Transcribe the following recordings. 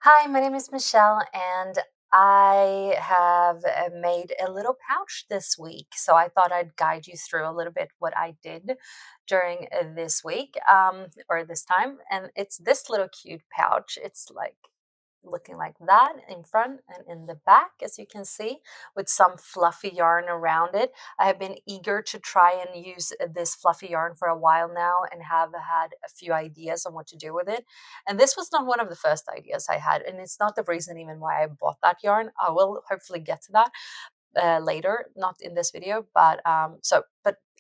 Hi, my name is Michelle, and I have made a little pouch this week. So I thought I'd guide you through a little bit what I did during this week or this time. And it's this little cute pouch. It's like looking like that in front and in the back, as you can see, with some fluffy yarn around it. I have been eager to try and use this fluffy yarn for a while now and have had a few ideas on what to do with it. And this was not one of the first ideas I had, and it's not the reason even why I bought that yarn. I will hopefully get to that later, not in this video, but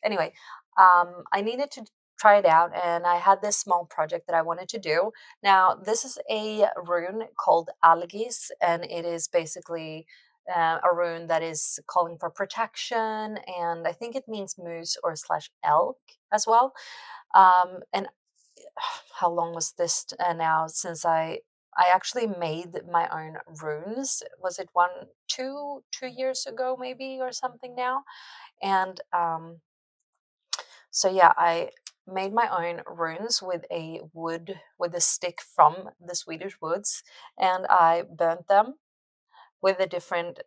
anyway, I needed to try it out, and I had this small project that I wanted to do. Now, this is a rune called Algis, and it is basically a rune that is calling for protection, and I think it means moose or slash elk as well. And how long was this now since I actually made my own runes. Was it 2 years ago maybe or something now? And so yeah, I made my own runes with a stick from the Swedish woods, and I burnt them with the different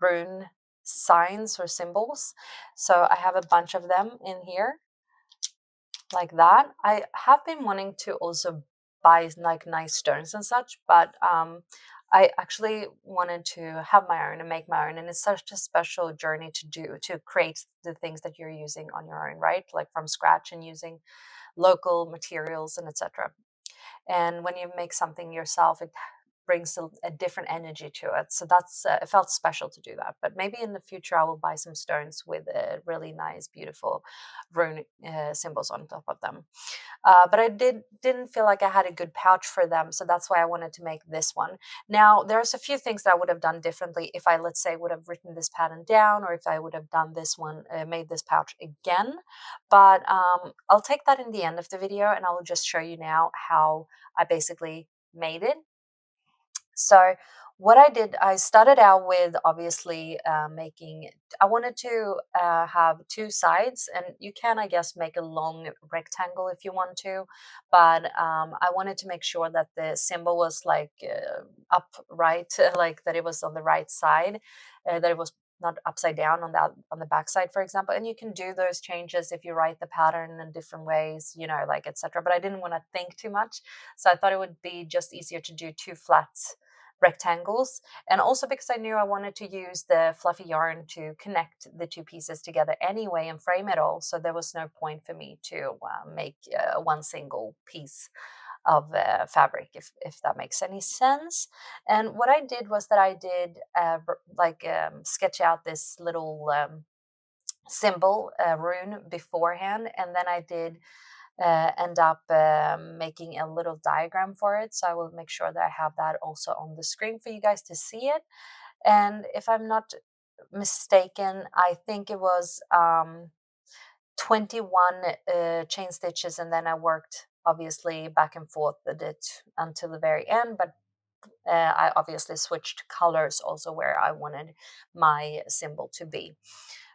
rune signs or symbols. So I have a bunch of them in here like that. I have been wanting to also buy like nice stones and such, but I actually wanted to have my own and make my own, and it's such a special journey to create the things that you're using on your own, right? Like from scratch and using local materials and etc. And when you make something yourself, it brings a different energy to it. So that's it felt special to do that. But maybe in the future I will buy some stones with really nice, beautiful rune symbols on top of them. But I didn't feel like I had a good pouch for them, so that's why I wanted to make this one. Now, there's a few things that I would have done differently if I, let's say, would have written this pattern down, or if I would have done this one, made this pouch again. But I'll take that in the end of the video, and I will just show you now how I basically made it. So what I did, I started out with obviously making, I wanted to have two sides, and you can, I guess, make a long rectangle if you want to, but I wanted to make sure that the symbol was like upright, like that it was on the right side, that it was not upside down on the back side, for example. And you can do those changes if you write the pattern in different ways, like etc. But I didn't want to think too much, so I thought it would be just easier to do two flat rectangles, and also because I knew I wanted to use the fluffy yarn to connect the two pieces together anyway and frame it all, so there was no point for me to make one single piece of fabric, if that makes any sense. And what I did was that I did sketch out this little symbol rune beforehand, and then I did end up making a little diagram for it. So I will make sure that I have that also on the screen for you guys to see it. And if I'm not mistaken, I think it was 21 chain stitches, and then I worked obviously back and forth with it until the very end. But I obviously switched colors also where I wanted my symbol to be.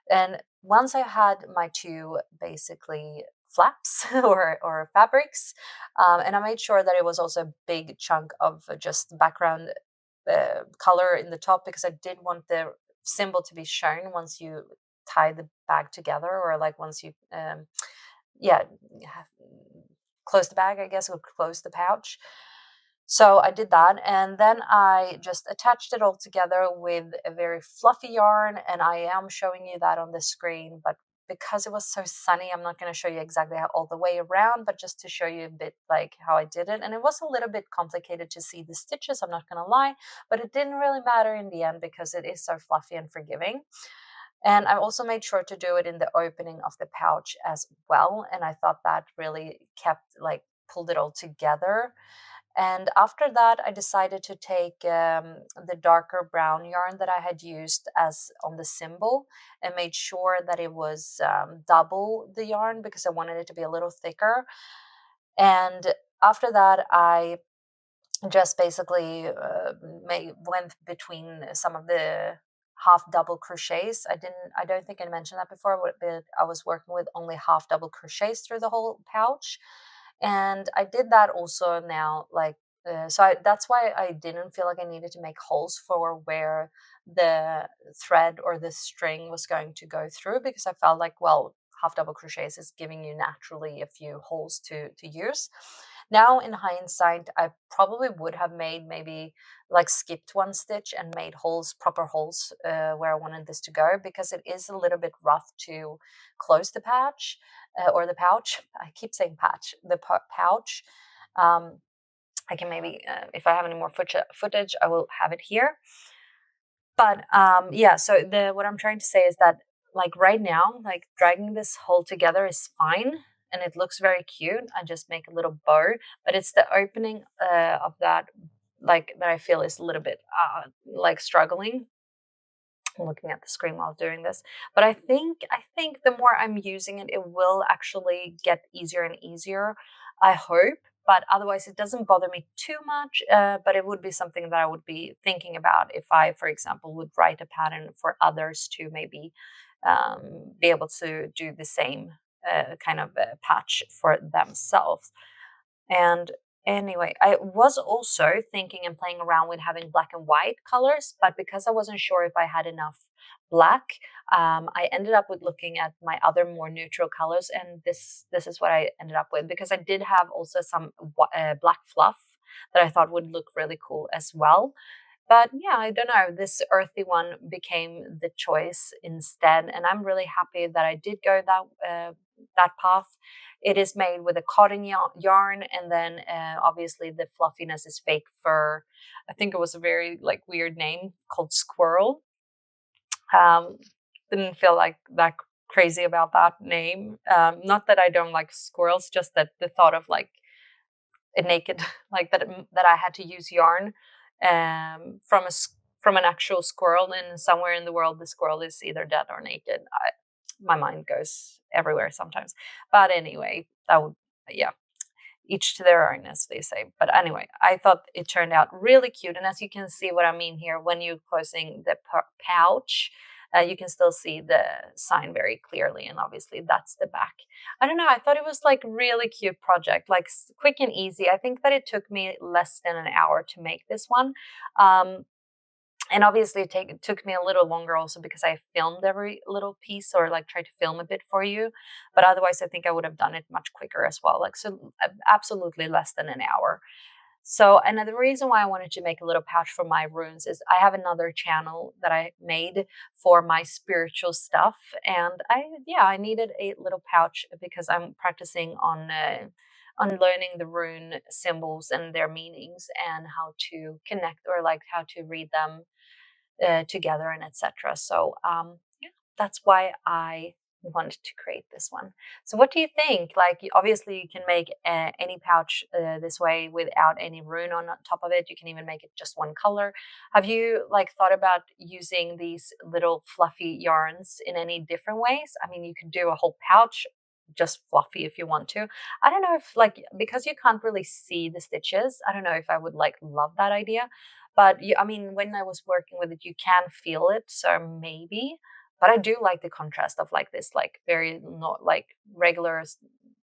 And once I had my two basically flaps or fabrics, and I made sure that it was also a big chunk of just background color in the top, because I did want the symbol to be shown once you tie the bag together, or like once you yeah close the bag, I guess, or close the pouch. So I did that, and then I just attached it all together with a very fluffy yarn, and I am showing you that on the screen, but because it was so sunny, I'm not going to show you exactly how all the way around, but just to show you a bit like how I did it. And it was a little bit complicated to see the stitches, I'm not going to lie, but it didn't really matter in the end because it is so fluffy and forgiving. And I also made sure to do it in the opening of the pouch as well, and I thought that really pulled it all together. And after that, I decided to take the darker brown yarn that I had used as on the symbol, and made sure that it was double the yarn because I wanted it to be a little thicker. And after that, I just basically went between some of the half double crochets. I don't think I mentioned that before, but I was working with only half double crochets through the whole pouch. And I did that also now, like That's why I didn't feel like I needed to make holes for where the thread or the string was going to go through, because I felt like, well, half double crochets is giving you naturally a few holes to use. Now in hindsight, I probably would have made maybe like skipped one stitch and made holes, proper holes, where I wanted this to go, because it is a little bit rough to close the patch, or the pouch. I keep saying patch, the pouch. Um, I can maybe, if I have any more footage, I will have it here. But yeah, so what I'm trying to say is that, like right now, like dragging this whole together is fine and it looks very cute. I just make a little bow, but it's the opening of that, like that I feel is a little bit like struggling. I'm looking at the screen while doing this, but I think the more I'm using it, it will actually get easier and easier. I hope, but otherwise it doesn't bother me too much. But it would be something that I would be thinking about if I, for example, would write a pattern for others to maybe be able to do the same kind of patch for themselves. And anyway, I was also thinking and playing around with having black and white colors, but because I wasn't sure if I had enough black, I ended up with looking at my other more neutral colors, and this is what I ended up with, because I did have also some black fluff that I thought would look really cool as well. But yeah, I don't know. This earthy one became the choice instead, and I'm really happy that I did go that path. It is made with a cotton yarn, and then obviously the fluffiness is fake fur. I think it was a very like weird name called squirrel. Um, didn't feel like that crazy about that name. Not that I don't like squirrels, just that the thought of like a naked like that I had to use yarn from an actual squirrel, and somewhere in the world the squirrel is either dead or naked. My mind goes everywhere sometimes. But anyway, that would, yeah, each to their own, as they say. But anyway, I thought it turned out really cute. And as you can see what I mean here, when you're closing the pouch, you can still see the sign very clearly. And obviously that's the back. I don't know. I thought it was like really cute project, like quick and easy. I think that it took me less than an hour to make this one. And obviously it took me a little longer also because I filmed every little piece, or like tried to film a bit for you. But otherwise I think I would have done it much quicker as well. Like, so absolutely less than an hour. So another reason why I wanted to make a little pouch for my runes is I have another channel that I made for my spiritual stuff. And I needed a little pouch because I'm practicing on learning the rune symbols and their meanings and how to connect, or like how to read them together, and etc. So yeah, that's why I wanted to create this one. So what do you think? Like, obviously you can make any pouch this way without any rune on top of it. You can even make it just one color. Have you like thought about using these little fluffy yarns in any different ways? I mean, you could do a whole pouch just fluffy if you want to. I don't know if, like, because you can't really see the stitches, I don't know if I would like love that idea. But I mean, when I was working with it, you can feel it, so maybe. But I do like the contrast of like this, like very not like regular,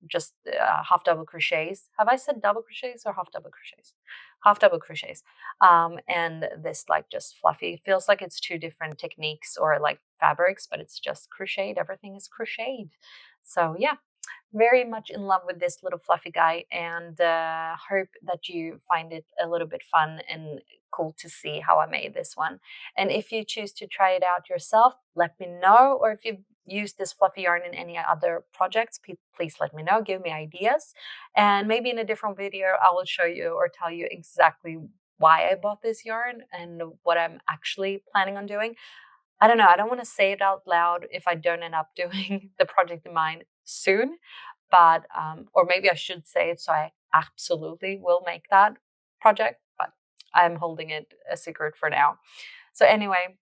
just half double crochets. Have I said double crochets or half double crochets? Half double crochets. And this like just fluffy. It feels like it's two different techniques or like fabrics, but it's just crocheted. Everything is crocheted. So yeah, very much in love with this little fluffy guy, and hope that you find it a little bit fun and cool to see how I made this one. And if you choose to try it out yourself, let me know. Or if you've used this fluffy yarn in any other projects, please let me know, give me ideas. And maybe in a different video, I will show you or tell you exactly why I bought this yarn and what I'm actually planning on doing. I don't know. I don't want to say it out loud if I don't end up doing the project in mind soon, but or maybe I should say it so I absolutely will make that project, but I'm holding it a secret for now. So anyway,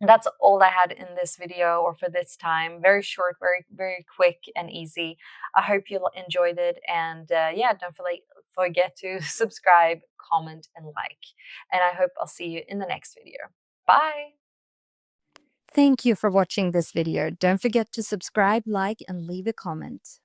that's all I had in this video, or for this time. Very short, very, very quick and easy. I hope you enjoyed it. And yeah, don't forget to subscribe, comment, and like. And I hope I'll see you in the next video. Bye. Thank you for watching this video. Don't forget to subscribe, like, and leave a comment.